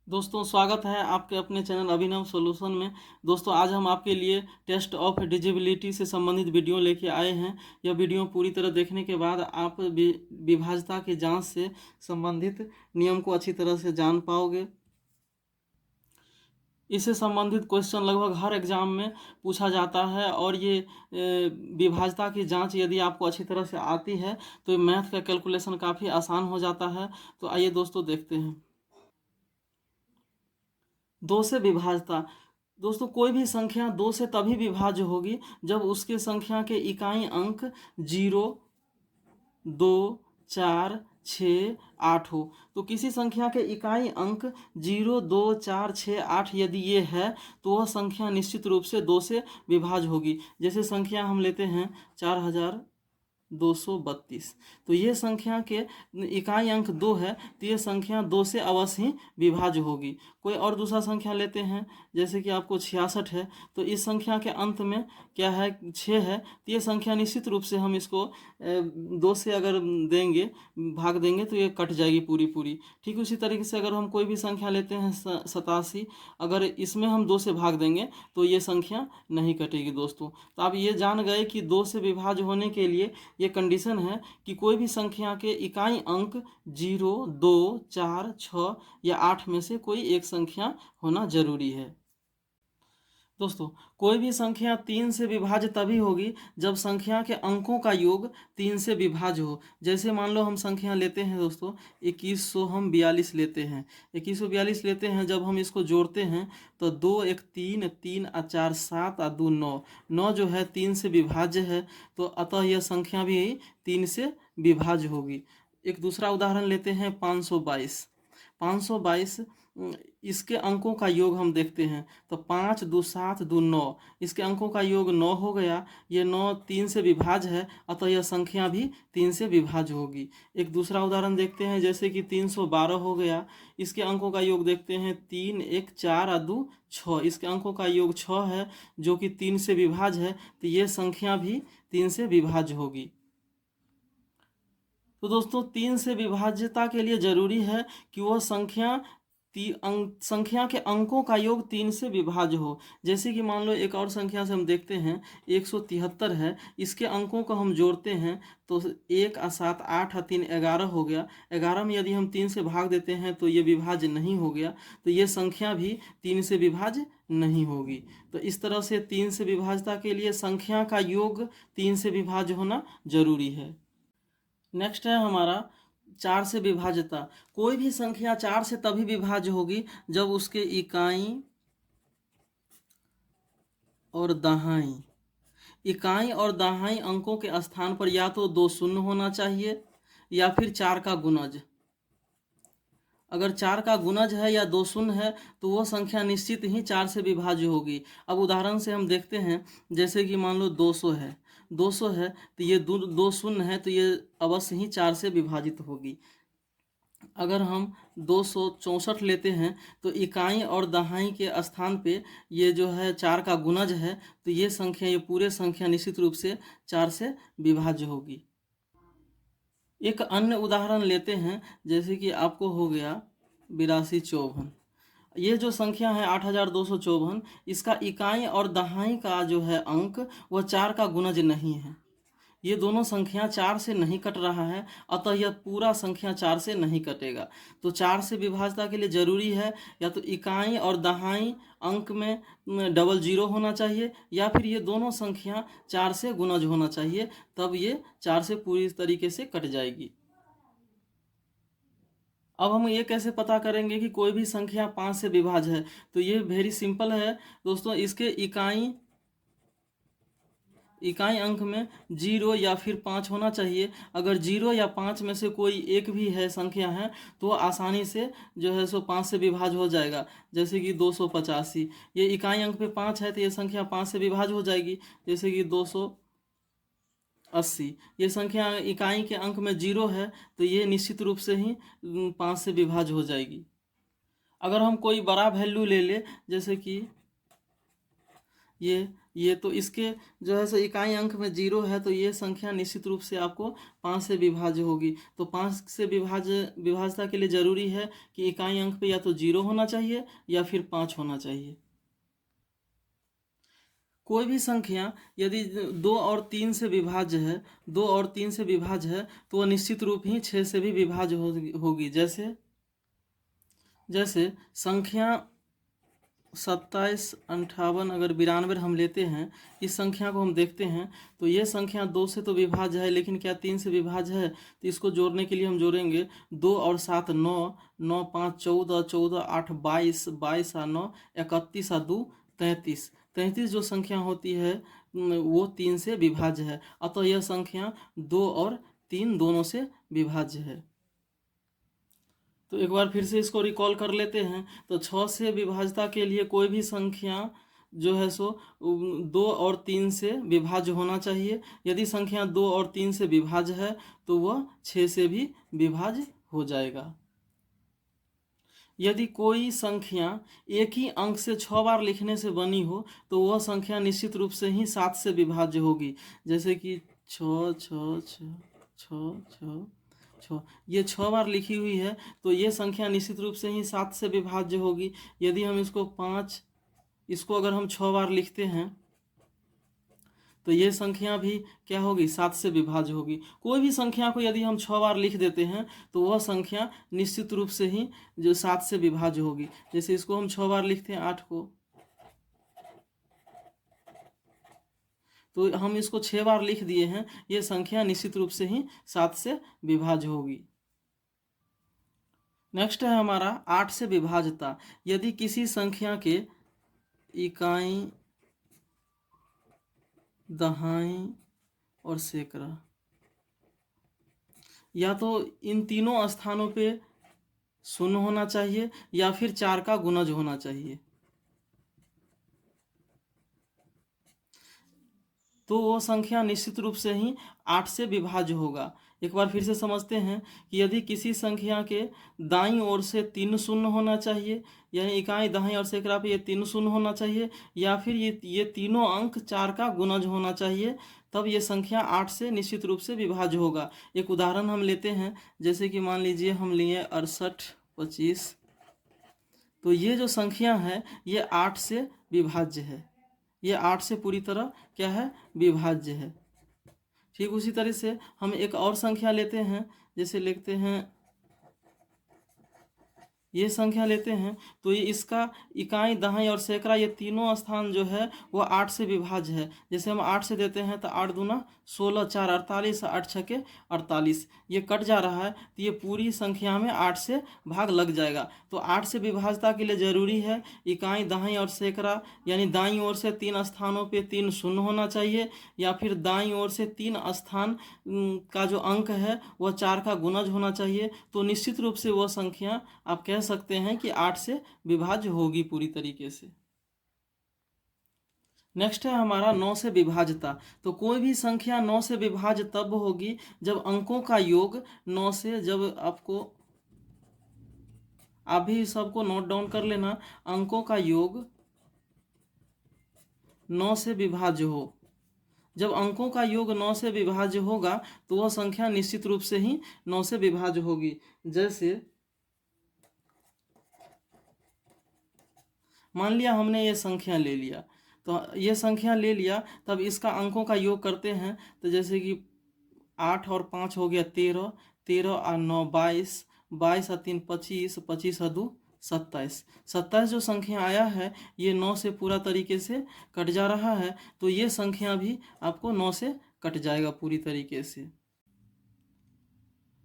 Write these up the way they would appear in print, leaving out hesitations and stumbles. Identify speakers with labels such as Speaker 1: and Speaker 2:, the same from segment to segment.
Speaker 1: दोस्तों स्वागत है आपके अपने चैनल अभिनव सॉल्यूशन में। दोस्तों आज हम आपके लिए टेस्ट ऑफ डिजिबिलिटी से संबंधित वीडियो लेके आए हैं। यह वीडियो पूरी तरह देखने के बाद आप विभाज्यता की जांच से संबंधित नियम को अच्छी तरह से जान पाओगे। इससे संबंधित क्वेश्चन लगभग हर एग्ज़ाम में पूछा जाता है और ये विभाज्यता की जांच यदि आपको अच्छी तरह से आती है तो मैथ का कैलकुलेशन काफ़ी आसान हो जाता है। तो आइए दोस्तों देखते हैं। दो से विभाज्यता। दोस्तों कोई भी संख्या दो से तभी विभाज्य होगी जब उसके संख्या के इकाई अंक 0, 2, 4, 6, 8 हो। तो किसी संख्या के इकाई अंक 0, 2, 4, 6, 8 यदि ये है तो वह संख्या निश्चित रूप से दो से विभाज्य होगी। जैसे संख्या हम लेते हैं 4232। तो ये संख्या के इकाई अंक 2 है तो ये संख्या 2 से अवश्य ही विभाज्य होगी। कोई और दूसरा संख्या लेते हैं जैसे कि आपको 66 है तो इस संख्या के अंत में क्या है 6 है तो ये संख्या निश्चित रूप से हम इसको 2 से अगर देंगे भाग देंगे तो ये कट जाएगी पूरी पूरी। ठीक उसी तरीके से अगर हम कोई भी संख्या लेते हैं 87, अगर इसमें हम 2 से भाग देंगे तो ये संख्या नहीं कटेगी दोस्तों। तो आप ये जान गए कि 2 से विभाज्य होने के लिए ये कंडीशन है कि कोई भी संख्या के इकाई अंक 0, 2, 4, 6 या 8 में से कोई एक संख्या होना जरूरी है। दोस्तों कोई भी संख्या 3 से विभाज्य तभी होगी जब संख्या के अंकों का योग 3 से विभाज्य हो। जैसे मान लो हम संख्या लेते हैं दोस्तों 2142 लेते हैं। 2142 लेते हैं, जब हम इसको जोड़ते हैं तो 2 1 3, 3 और 4 7 और 2 9। 9 जो है 3 से विभाज्य है तो अतः यह संख्या भी 3 से विभाज्य होगी। एक दूसरा उदाहरण लेते हैं 522। 522 इसके अंकों का योग हम देखते हैं तो 5 2 7 2 9, इसके अंकों का योग 9 हो गया। ये 9 3 से विभाज्य है अतः यह संख्या भी 3 से विभाज्य होगी। एक दूसरा उदाहरण देखते हैं जैसे कि 312 हो गया। इसके अंकों का योग देखते हैं 3 1 4 और 2 6, इसके अंकों का योग 6 है जो कि 3 से विभाज्य है तो ये संख्या भी 3 से विभाज्य होगी। तो दोस्तों 3 से विभाज्यता के लिए जरूरी है कि वह संख्या के अंकों का योग 3 से विभाज्य हो। जैसे कि मान लो एक और संख्या से हम देखते हैं 173 है, इसके अंकों को हम जोड़ते हैं तो 1 और 7 8 और 3 11 हो गया। 11 में यदि हम 3 से भाग देते हैं तो ये विभाज्य नहीं हो गया, तो ये संख्या भी 3 से विभाज्य नहीं होगी। तो इस तरह से 3 से विभाज्यता के लिए संख्या का योग 3 से विभाज्य होना जरूरी है। नेक्स्ट है हमारा 4 से विभाज्यता। कोई भी संख्या 4 से तभी विभाज्य होगी जब उसके इकाई और दहाई अंकों के स्थान पर या तो 2 शून्य होना चाहिए या फिर 4 का गुणज। अगर 4 का गुणज है या 2 शून्य है तो वह संख्या निश्चित ही 4 से विभाज्य होगी। अब उदाहरण से हम देखते हैं जैसे कि मान लो 200 है। 200 है तो ये 2 शून्य है तो ये अवश्य ही 4 से विभाजित होगी। अगर हम 264 लेते हैं तो इकाई और दहाई के स्थान पे ये जो है 4 का गुणज है तो ये संख्या, ये पूरे संख्या निश्चित रूप से 4 से विभाज्य होगी। एक अन्य उदाहरण लेते हैं जैसे कि आपको हो गया 8254। ये जो संख्या है 8254, इसका इकाई और दहाई का जो है अंक वह 4 का गुणज नहीं है। ये दोनों संख्या 4 से नहीं कट रहा है अतः यह पूरा संख्या 4 से नहीं कटेगा। तो 4 से विभाज्यता के लिए जरूरी है या तो इकाई और दहाई अंक में डबल जीरो होना चाहिए या फिर ये दोनों संख्या 4 से गुणज होना चाहिए, तब ये 4 से पूरी तरीके से कट जाएगी। अब हम ये कैसे पता करेंगे कि कोई भी संख्या 5 से विभाज्य है? तो ये वेरी सिंपल है दोस्तों। इसके इकाई अंक में 0 या फिर 5 होना चाहिए। अगर 0 या 5 में से कोई एक भी है संख्या है तो आसानी से जो है सो 5 से विभाज्य हो जाएगा। जैसे कि 285, ये इकाई अंक पे 5 है तो ये संख्या 5 से विभाज्य हो जाएगी। जैसे कि 280, ये संख्या इकाई के अंक में 0 है तो ये निश्चित रूप से ही 5 से विभाज्य हो जाएगी। अगर हम कोई बड़ा वैल्यू ले ले जैसे कि ये ये तो इसके जो है सो इकाई अंक में 0 है, तो ये संख्या निश्चित रूप से आपको 5 से विभाज्य होगी। तो 5 से विभाज्यता के लिए ज़रूरी है कि इकाई अंक पे या तो 0 होना चाहिए या फिर 5 होना चाहिए। कोई भी संख्या यदि 2 और 3 से विभाज्य है, 2 और 3 से विभाज्य है, तो वह निश्चित रूप ही 6 से भी विभाज्य होगी। जैसे जैसे संख्या 27, 58 अगर 92 हम लेते हैं, इस संख्या को हम देखते हैं तो ये संख्या 2 से तो विभाज्य है, लेकिन क्या 3 से विभाज्य है? तो इसको जोड़ने के लिए हम जोड़ेंगे 2 और 7 9, 9 5 14, 14 8 22, 22 और 9 31 और 2 33। 33 जो संख्या होती है वो 3 से विभाज्य है, अतः यह संख्या 2 और 3 दोनों से विभाज्य है। तो एक बार फिर से इसको रिकॉल कर लेते हैं। तो 6 से विभाज्यता के लिए कोई भी संख्या जो है सो 2 और 3 से विभाज्य होना चाहिए। यदि संख्या 2 और 3 से विभाज्य है तो वह 6 से भी विभाज्य हो जाएगा। यदि कोई संख्या एक ही अंक से 6 बार लिखने से बनी हो तो वह संख्या निश्चित रूप से ही 7 से विभाज्य होगी। जैसे कि 6 6 6 6 6 6, ये 6 बार लिखी हुई है, तो ये संख्या निश्चित रूप से ही 7 से विभाज्य होगी। यदि हम इसको 5, इसको अगर हम 6 बार लिखते हैं तो ये संख्या भी क्या होगी? 7 से विभाज्य होगी। कोई भी संख्या को यदि हम 6 बार लिख देते हैं तो वह संख्या निश्चित रूप से ही जो 7 से विभाज्य होगी। जैसे इसको हम 6 बार लिखते हैं 8 को, तो हम इसको 6 बार लिख दिए हैं, ये संख्या निश्चित रूप से ही 7 से विभाज्य होगी। नेक्स्ट है हमारा 8 से विभाज्यता। यदि किसी संख्या के इकाई, दहाई और सैकड़ा या तो इन तीनों स्थानों पे 0 होना चाहिए या फिर 4 का गुणज होना चाहिए, तो वो संख्या निश्चित रूप से ही 8 से विभाज्य होगा। एक बार फिर से समझते हैं कि यदि किसी संख्या के दाईं ओर से 3 शून्य होना चाहिए, यानी इकाई, दहाई और सैकड़ा पे ये 3 शून्य होना चाहिए, या फिर ये तीनों अंक 4 का गुणज होना चाहिए, तब ये संख्या 8 से निश्चित रूप से विभाज्य होगा। एक उदाहरण हम लेते हैं, जैसे कि मान लीजिए हम लिए 68 25, तो ये जो संख्या है ये 8 से विभाज्य है, ये 8 से पूरी तरह क्या है? विभाज्य है। ठीक उसी तरह से हम एक और संख्या लेते हैं, जैसे लिखते हैं, ये संख्या लेते हैं, तो ये इसका इकाई, दहाई और सैकड़ा ये तीनों स्थान जो है वो 8 से विभाज्य है। जैसे हम 8 से देते हैं तो 8 दूना 16, 4 48, 8 छके 48, ये कट जा रहा है, तो ये पूरी संख्या में 8 से भाग लग जाएगा। तो 8 से विभाज्यता के लिए ज़रूरी है इकाई, दहाई और सैकड़ा, यानी दाईं ओर से 3 स्थानों पे 3 शून्य होना चाहिए, या फिर दाईं ओर से 3 स्थान का जो अंक है वह 4 का गुणज होना चाहिए। तो निश्चित रूप से वह संख्या आप कह सकते हैं कि 8 से विभाज्य होगी पूरी तरीके से। नेक्स्ट है हमारा 9 से विभाज्यता। तो कोई भी संख्या 9 से विभाज्य तब होगी जब अंकों का योग 9 से, जब आपको, आप भी सबको नोट डाउन कर लेना, अंकों का योग 9 से विभाज्य हो। जब अंकों का योग 9 से विभाज्य होगा तो वह संख्या निश्चित रूप से ही 9 से विभाज्य होगी। जैसे मान लिया हमने ये संख्या ले लिया, तो ये संख्या ले लिया, तब इसका अंकों का योग करते हैं, तो जैसे कि 8 और 5 हो गया 13, 13 और 9 22, 22 और 3 25, 25 और 2 27, 27 जो संख्या आया है ये 9 से पूरा तरीके से कट जा रहा है, तो ये संख्या भी आपको 9 से कट जाएगा पूरी तरीके से।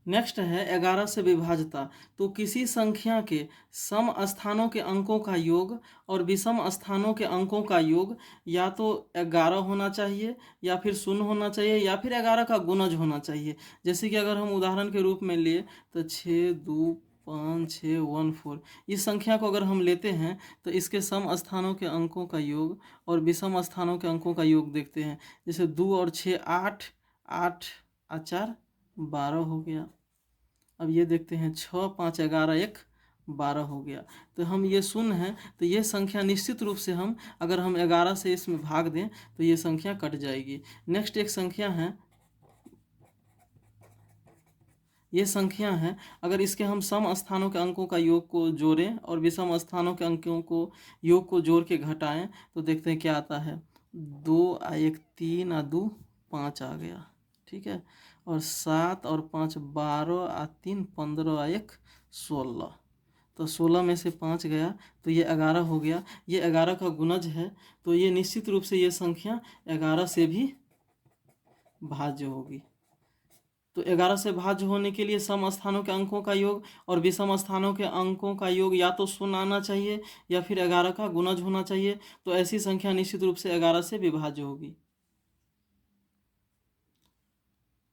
Speaker 1: नेक्स्ट है 11 से विभाज्यता। तो किसी संख्या के सम स्थानों के अंकों का योग और विषम स्थानों के अंकों का योग या तो 11 होना चाहिए, या फिर 0 होना चाहिए, या फिर 11 का गुणज होना चाहिए। जैसे कि अगर हम उदाहरण के रूप में लिए तो 6 2 5 6 1 4, इस संख्या को अगर हम लेते हैं तो इसके सम स्थानों के अंकों का योग और विषम स्थानों के अंकों का योग देखते हैं। जैसे 2 और 6 8, 8 और 4 12 हो गया। अब ये देखते हैं 6 5 11 1 12 हो गया। तो हम ये शून्य है, तो ये संख्या निश्चित रूप से हम अगर हम 11 से इसमें भाग दें तो ये संख्या कट जाएगी। नेक्स्ट एक संख्या है, ये संख्या है, अगर इसके हम सम स्थानों के अंकों का योग को जोड़ें और विषम स्थानों के अंकों को योग को जोड़ के घटाएं तो देखते हैं क्या आता है। 2 आ 1 3 आ 2 5 आ गया, ठीक है। और 7 और 5 12 आ 3 15 आ 1 16। तो 16 में से 5 गया तो ये 11 हो गया। ये 11 का गुणज है, तो ये निश्चित रूप से ये संख्या 11 से भी भाज्य होगी। तो 11 से भाज्य होने के लिए सम स्थानों के अंकों का योग और विषम स्थानों के अंकों का योग या तो शून्य आना चाहिए या फिर 11 का गुणज होना चाहिए। तो ऐसी संख्या निश्चित रूप से 11 से विभाज्य होगी।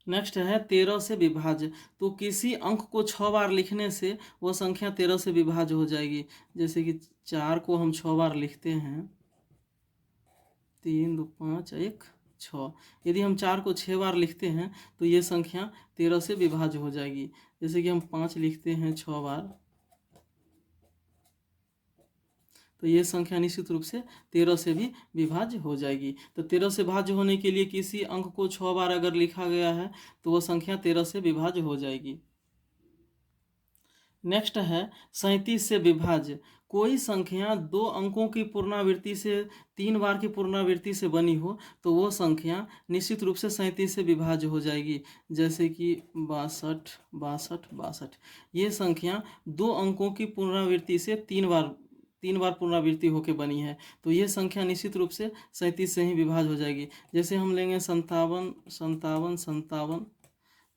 Speaker 1: नेक्स्ट है 13 से विभाज्य। तो किसी अंक को 6 बार लिखने से वह संख्या 13 से विभाज्य हो जाएगी। जैसे कि 4 को हम 6 बार लिखते हैं, 3 2 5 1 6। यदि हम 4 को 6 बार लिखते हैं तो ये संख्या 13 से विभाज्य हो जाएगी। जैसे कि हम 5 लिखते हैं 6 बार, तो ये संख्या निश्चित रूप से 13 से भी विभाज्य हो जाएगी। तो 13 से भाज्य होने के लिए किसी अंक को 6 बार अगर लिखा गया है तो वह संख्या 13 से विभाज्य हो जाएगी। नेक्स्ट है 37 से विभाज्य। कोई संख्या 2 अंकों की पुनरावृत्ति से 3 बार की पुनरावृत्ति से बनी हो तो वो संख्या निश्चित रूप से 37 से विभाज्य हो जाएगी। जैसे कि 62 62 62। ये संख्या 2 अंकों की पुनरावृत्ति से 3 बार पुनरावृत्ति होकर बनी है, तो ये संख्या निश्चित रूप से 37 से ही विभाज्य हो जाएगी। जैसे हम लेंगे 57 57 57,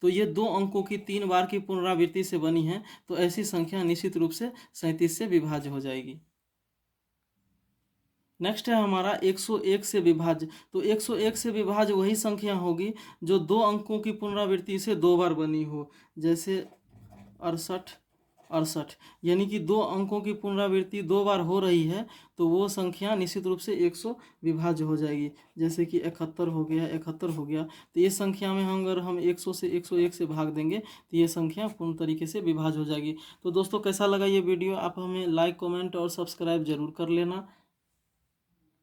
Speaker 1: तो ये 2 अंकों की 3 बार की पुनरावृत्ति से बनी है, तो ऐसी संख्या निश्चित रूप से 37 से विभाज्य हो जाएगी। नेक्स्ट है हमारा 101 से विभाज्य। तो 101 से विभाज्य वही संख्या होगी जो 2 अंकों की पुनरावृत्ति से 2 बार बनी हो। जैसे 68 68, यानी कि 2 अंकों की पुनरावृत्ति 2 बार हो रही है, तो वो संख्या निश्चित रूप से 100 विभाज्य हो जाएगी। जैसे कि 71 हो गया 71 हो गया, तो ये संख्या में अगर हम 100 से 101 से भाग देंगे तो ये संख्या पूर्ण तरीके से विभाज्य हो जाएगी। तो दोस्तों कैसा लगा ये वीडियो, आप हमें लाइक कमेंट और सब्सक्राइब जरूर कर लेना।